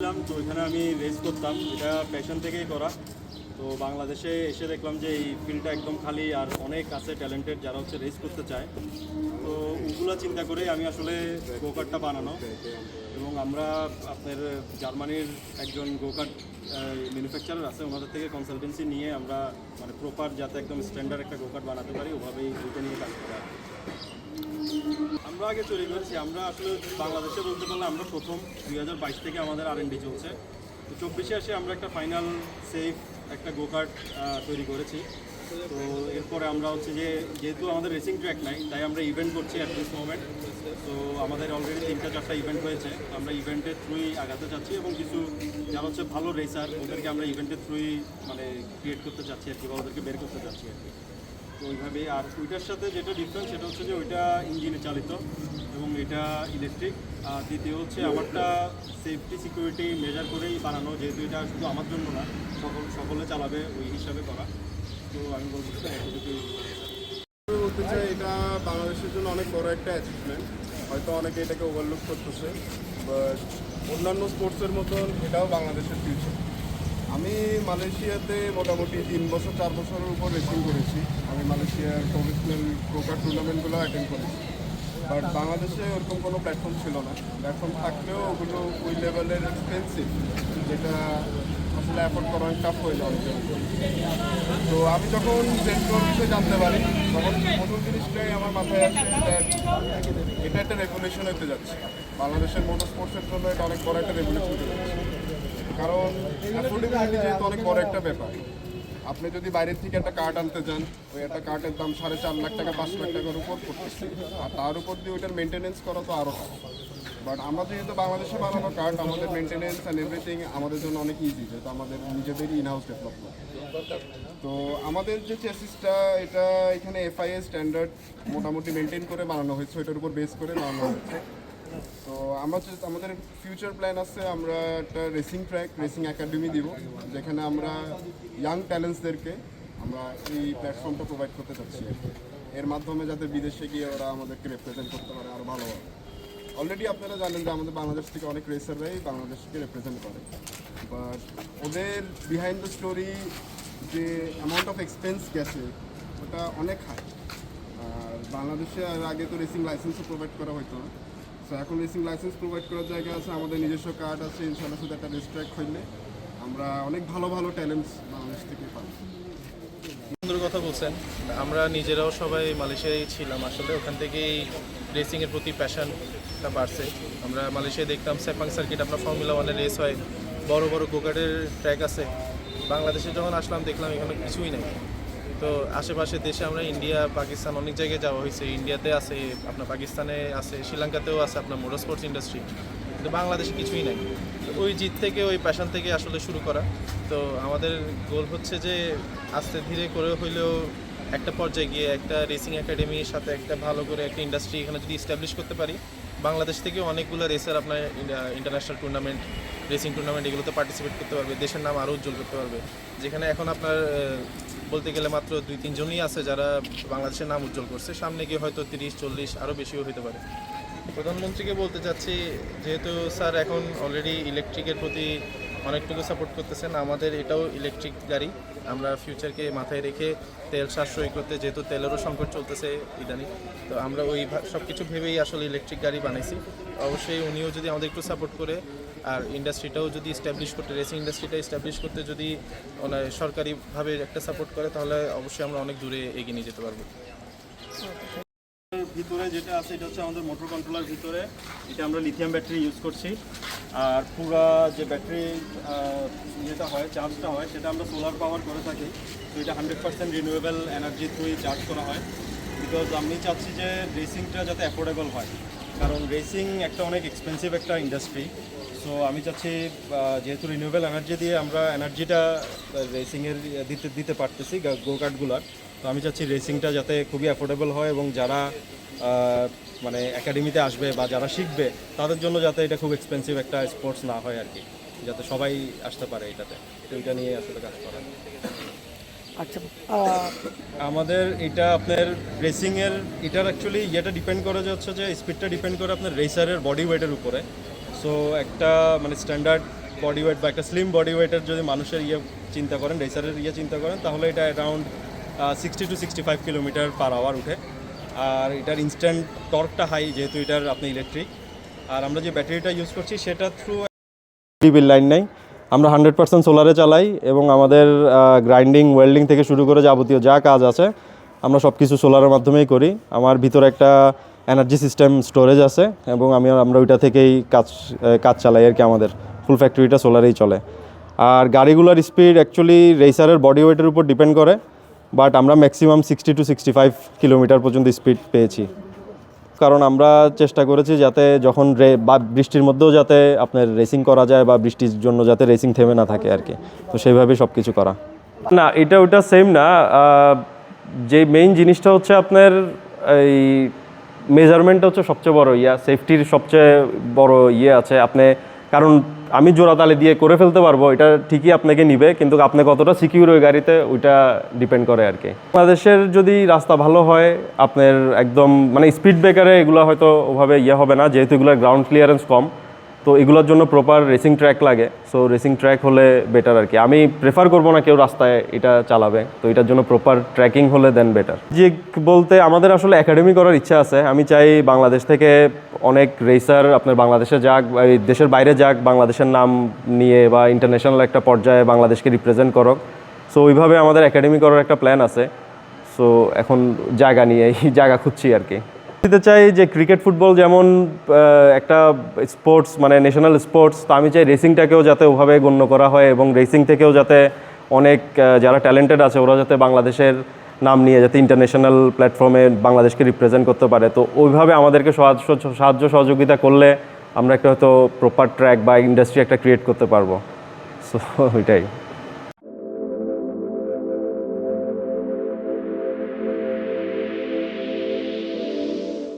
ছিলাম, তো এখানে আমি রেস করতাম, এটা প্যাশন থেকেই করা। তো বাংলাদেশে এসে দেখলাম যে এই ফিল্ডটা একদম খালি, আর অনেক আছে ট্যালেন্টেড যারা হচ্ছে রেস করতে চায়। তো ওগুলো চিন্তা করে আমি আসলে গোকার্টটা বানানো, এবং আমরা আপনার জার্মানির একজন গোকার্ট ম্যানুফ্যাকচারার আছে, ওনাদের থেকে কনসালটেন্সি নিয়ে আমরা মানে প্রপার যাতে একদম স্ট্যান্ডার্ড একটা গোকার্ট বানাতে পারি ওভাবেই ওইটা নিয়ে কাজ করা। আমরা আগে তৈরি করেছি, আমরা আসলে বাংলাদেশে বলতে পারলে আমরা প্রথম 2022 থেকে আমাদের R&D চলছে। তো 24-এ এসে আমরা একটা ফাইনাল সেফ একটা গোকার্ট তৈরি করেছি। তো এরপরে আমরা হচ্ছে যে যেহেতু আমাদের রেসিং ট্র্যাক নাই, তাই আমরা ইভেন্ট করছি অ্যাট দিস মোমেন্ট। তো আমাদের অলরেডি 3-4টা ইভেন্ট হয়েছে, আমরা ইভেন্টের থ্রুই আগাতে চাচ্ছি, এবং কিছু যারা হচ্ছে ভালো রেসার ওদেরকে আমরা ইভেন্টের থ্রুই মানে ক্রিয়েট করতে চাচ্ছি আর কি, বা ওদেরকে বের করতে চাচ্ছি আর কি। তো ওইভাবেই। আর ওইটার সাথে যেটা ডিফারেন্স সেটা হচ্ছে যে ওইটা ইঞ্জিনে চালিত এবং এটা ইলেকট্রিক। আর দ্বিতীয় হচ্ছে আমারটা সেফটি সিকিউরিটি মেজার করেই বানানো, যেহেতু এটা শুধু আমার জন্য না, সকলে চালাবে ওই হিসাবে করা। তো আমি বলতে চাই এতটুকুই বলতে চাই, এটা বাংলাদেশের জন্য অনেক বড় একটা অ্যাচিভমেন্ট। হয়তো অনেকে এটাকে ওভারলুক করতেছে, বাট অন্যান্য স্পোর্টসের মতন এটাও বাংলাদেশের ফিউচার। আমি মালয়েশিয়াতে মোটামুটি 3-4 বছরের উপর রেসিং করেছি। আমি মালয়েশিয়ার প্রফেশনাল গোকার্ট টুর্নামেন্টগুলো অ্যাটেন্ড করেছি, বাট বাংলাদেশে ওরকম কোনো প্ল্যাটফর্ম ছিল না। প্ল্যাটফর্ম থাকলেও ওগুলো ওই লেভেলের এক্সপেন্সিভ, যেটা আসলে অ্যাফোর্ড করা অনেক টাফ হয়ে যায় অনেকের জন্য। তো আমি যখন পেট্রোল বিষয়ে জানতে পারি, তখন প্রথম জিনিসটাই আমার মাথায় আসে এটা একটা রেগুলেশন হতে যাচ্ছে। বাংলাদেশের মোটর স্পোর্টসের জন্য এটা অনেক বড় একটা রেগুলেশন হতে যাচ্ছে, কারণ অ্যাফোর্ডেবিলিটি যেহেতু অনেক বড় একটা ব্যাপার। আপনি যদি বাইরের থেকে একটা কার্ড আনতে চান, ওই একটা কার্ডের দাম 4.5 লাখ টাকা 5 লাখ টাকার উপর পড়তেছে, আর তার উপর দিয়ে ওইটার মেনটেনেন্স করা তো আরও টাকা। বাট আমরা যেহেতু বাংলাদেশে বানানো কার্ড, আমাদের মেনটেনেন্স অ্যান্ড এভরিথিং আমাদের জন্য অনেক ইজি, যেহেতু আমাদের নিজেদেরই ইনহাউস ডেভেলপমেন্ট। তো আমাদের যে চেসিসটা, এটা এখানে FIA স্ট্যান্ডার্ড মোটামুটি মেনটেন করে বানানো হয়েছে, ওইটার উপর বেস করে বানানো হয়েছে। তো আমাদের ফিউচার প্ল্যান আছে, আমরা একটা রেসিং ট্র্যাক, রেসিং একাডেমি দিব, যেখানে আমরা ইয়াং ট্যালেন্টসদেরকে আমরা এই প্ল্যাটফর্মটা প্রোভাইড করতে চাচ্ছি। এর মাধ্যমে যাতে বিদেশে গিয়ে ওরা আমাদেরকে রিপ্রেজেন্ট করতে পারে আরও ভালোভাবে। অলরেডি আপনারা জানেন যে আমাদের বাংলাদেশ থেকে অনেক রেসাররাই বাংলাদেশকে রিপ্রেজেন্ট করে, বাট ওদের বিহাইন্ড দ্য স্টোরি যে অ্যামাউন্ট অফ এক্সপেন্স গেছে ওটা অনেক হাই। আর বাংলাদেশে আর আগে তো রেসিং লাইসেন্সও প্রোভাইড করা হতো না। সো এখন রেসিং লাইসেন্স প্রোভাইড করার জায়গা আছে, আমাদের নিজস্ব কার্ড আছে। ইনশাআল্লাহ শুধু একটা রেস ট্র্যাক হইলে আমরা অনেক ভালো ভালো ট্যালেন্টস বাংলাদেশ থেকে পাবো। সুন্দর কথা বলছেন। আমরা নিজেরাও সবাই মালয়েশিয়ায় ছিলাম, আসলে ওখান থেকেই রেসিংয়ের প্রতি প্যাশনটা বাড়ছে। আমরা মালয়েশিয়ায় দেখতাম সেপাং সার্কিট, আপনার ফর্মুলা 1-এর রেস হয়, বড় বড় গোকার্টের ট্র্যাক আছে। বাংলাদেশে যখন আসলাম দেখলাম এখানে কিছুই নেই। তো আশেপাশের দেশে আমরা ইন্ডিয়া, পাকিস্তান অনেক জায়গায় যাওয়া হয়েছে। ইন্ডিয়াতে আছে, আপনার পাকিস্তানে আছে, শ্রীলঙ্কাতেও আছে আপনার মোটর স্পোর্টস ইন্ডাস্ট্রি, কিন্তু বাংলাদেশে কিছুই নাই। তো ওই জিত থেকে, ওই প্যাশন থেকে আসলে শুরু করা। তো আমাদের গোল হচ্ছে যে আস্তে ধীরে করে হইলেও একটা পর্যায়ে গিয়ে একটা রেসিং একাডেমির সাথে একটা ভালো করে একটা ইন্ডাস্ট্রি এখানে যদি এস্টাবলিশ করতে পারি, বাংলাদেশ থেকে অনেকগুলো রেসার আপনার ইন্টারন্যাশনাল টুর্নামেন্ট, রেসিং টুর্নামেন্ট এগুলোতে পার্টিসিপেট করতে পারবে, দেশের নাম আরও উজ্জ্বল করতে পারবে। যেখানে এখন আপনার বলতে গেলে মাত্র 2-3 জনই আছে যারা বাংলাদেশের নাম উজ্জ্বল করছে, সামনে গিয়ে হয়তো 30-40 আরও বেশিও হতে পারে। প্রধানমন্ত্রীকে বলতে চাচ্ছি, যেহেতু স্যার এখন অলরেডি ইলেকট্রিকের প্রতি অনেকটুকু সাপোর্ট করতেছেন, আমাদের এটাও ইলেকট্রিক গাড়ি। আমরা ফিউচারকে মাথায় রেখে তেল সাশ্রয় করতে, যেহেতু তেলেরও সংকট চলতেছে ইদানিং, তো আমরা ওই সব কিছু ভেবেই আসলে ইলেকট্রিক গাড়ি বানাইছি। অবশ্যই উনিও যদি আমাদের একটু সাপোর্ট করে, আর ইন্ডাস্ট্রিটাও যদি এস্টাবলিশ করতে, রেসিং ইন্ডাস্ট্রিটা এস্টাবলিশ করতে যদি সরকারিভাবে একটা সাপোর্ট করে, তাহলে অবশ্যই আমরা অনেক দূরে এগিয়ে নিয়ে যেতে পারবো। ভিতরে যেটা আছে এটা হচ্ছে আমাদের মোটর কন্ট্রোলার ভিতরে, এটা আমরা লিথিয়াম ব্যাটারি ইউজ করছি। আর পুরা যে ব্যাটারি যেটা হয়, চার্জটা হয়, সেটা আমরা সোলার পাওয়ার করে থাকি। তো এটা 100% রিনিউয়েবল এনার্জি থ্রুই চার্জ করা হয়, বিকজ আমি চাচ্ছি যে রেসিংটা যাতে অ্যাফোর্ডেবল হয়, কারণ রেসিং একটা অনেক এক্সপেন্সিভ একটা ইন্ডাস্ট্রি। সো আমি চাচ্ছি যেহেতু রিনিউয়েবল এনার্জি দিয়ে আমরা এনার্জিটা রেসিংয়ের দিতে পারতেছি গো কার্টগুলার, তো আমি চাচ্ছি রেসিংটা যাতে খুবই অ্যাফোর্ডেবল হয়, এবং যারা মানে একাডেমিতে আসবে বা যারা শিখবে তাদের জন্য যাতে এটা খুব এক্সপেন্সিভ একটা স্পোর্টস না হয় আর কি, যাতে সবাই আসতে পারে এটাতে। তো এটা নিয়ে আসলে কাজ করা। আচ্ছা, আমাদের এটা আপনার রেসিংয়ের এটার অ্যাকচুয়ালি ইয়েটা ডিপেন্ড করে যে হচ্ছে যে স্পিডটা ডিপেন্ড করে আপনার রেসারের বডি ওয়েটের উপরে। সো একটা মানে স্ট্যান্ডার্ড বডি ওয়েট বা একটা স্লিম বডি ওয়েটের যদি মানুষের চিন্তা করেন, রেসারের চিন্তা করেন, তাহলে এটা around 60 to 65 kilometre per hour উঠে। আর এটার ইনস্ট্যান্ট টর্কটা হাই, যেহেতু এটার আপনি ইলেকট্রিক। আর আমরা যে ব্যাটারিটা ইউজ করছি সেটা থ্রু বিল লাইন নাই, আমরা 100% সোলারে চালাই এবং আমাদের গ্রাইন্ডিং, ওয়েল্ডিং থেকে শুরু করে যাবতীয় যা কাজ আছে আমরা সব কিছু সোলারের মাধ্যমেই করি। আমার ভিতরে একটা এনার্জি সিস্টেম স্টোরেজ আছে এবং আমরা ওইটা থেকেই কাজ চালাই আর কি। আমাদের ফুল ফ্যাক্টরিটা সোলারেই চলে। আর গাড়িগুলোর স্পিড অ্যাকচুয়ালি রেসারের বডি ওয়েটের উপর ডিপেন্ড করে, বাট আমরা ম্যাক্সিমাম 60 to 65 কিলোমিটার পর্যন্ত স্পিড পেয়েছি। কারণ আমরা চেষ্টা করেছি যাতে যখন বা বৃষ্টির মধ্যেও যাতে আপনার রেসিং করা যায় বা বৃষ্টির জন্য যাতে রেসিং থেমে না থাকে আর কি। তো সেইভাবেই সব কিছু করা। না, এটা ওইটা সেম না। যে মেইন জিনিসটা হচ্ছে আপনার এই মেজারমেন্টটা হচ্ছে সবচেয়ে বড় সেফটির সবচেয়ে বড় আছে আপনি। কারণ আমি জোড়াতালি দিয়ে করে ফেলতে পারবো, এটা ঠিকই আপনাকে নিবে, কিন্তু আপনি কতটা সিকিউর ওই গাড়িতে ওইটা ডিপেন্ড করে আর কি। বাংলাদেশের যদি রাস্তা ভালো হয়, আপনার একদম মানে স্পিড ব্রেকারে এগুলো হয়তো ওভাবে হবে না, যেহেতু এগুলোর গ্রাউন্ড ক্লিয়ারেন্স কম। তো এগুলোর জন্য প্রপার রেসিং ট্র্যাক লাগে। সো রেসিং ট্র্যাক হলে বেটার আর কি। আমি প্রেফার করবো না কেউ রাস্তায় এটা চালাবে, তো এটার জন্য প্রপার ট্র্যাকিং হলে দেন বেটার। যে বলতে আমাদের আসলে একাডেমি করার ইচ্ছা আছে। আমি চাই বাংলাদেশ থেকে অনেক রেসার আপনার বাংলাদেশে যাক, দেশের বাইরে যাক, বাংলাদেশের নাম নিয়ে বা ইন্টারন্যাশনাল একটা পর্যায়ে বাংলাদেশকে রিপ্রেজেন্ট করক। সো ওইভাবে আমাদের একাডেমি করার একটা প্ল্যান আছে। সো এখন জায়গা নিয়ে এই জায়গা খুঁজছি আর কি। দিতে চাই যে ক্রিকেট, ফুটবল যেমন একটা স্পোর্টস মানে ন্যাশনাল স্পোর্টস, তো আমি চাই রেসিংটাকেও যাতে ওভাবে গণ্য করা হয় এবং রেসিং থেকেও যাতে অনেক যারা ট্যালেন্টেড আছে ওরা যাতে বাংলাদেশের নাম নিয়ে যাতে ইন্টারন্যাশনাল প্ল্যাটফর্মে বাংলাদেশকে রিপ্রেজেন্ট করতে পারে। তো ওইভাবে আমাদেরকে সাহায্য সহযোগিতা করলে আমরা একটা হয়তো প্রপার ট্র্যাক বা ইন্ডাস্ট্রি একটা ক্রিয়েট করতে পারবো। সো ওইটাই।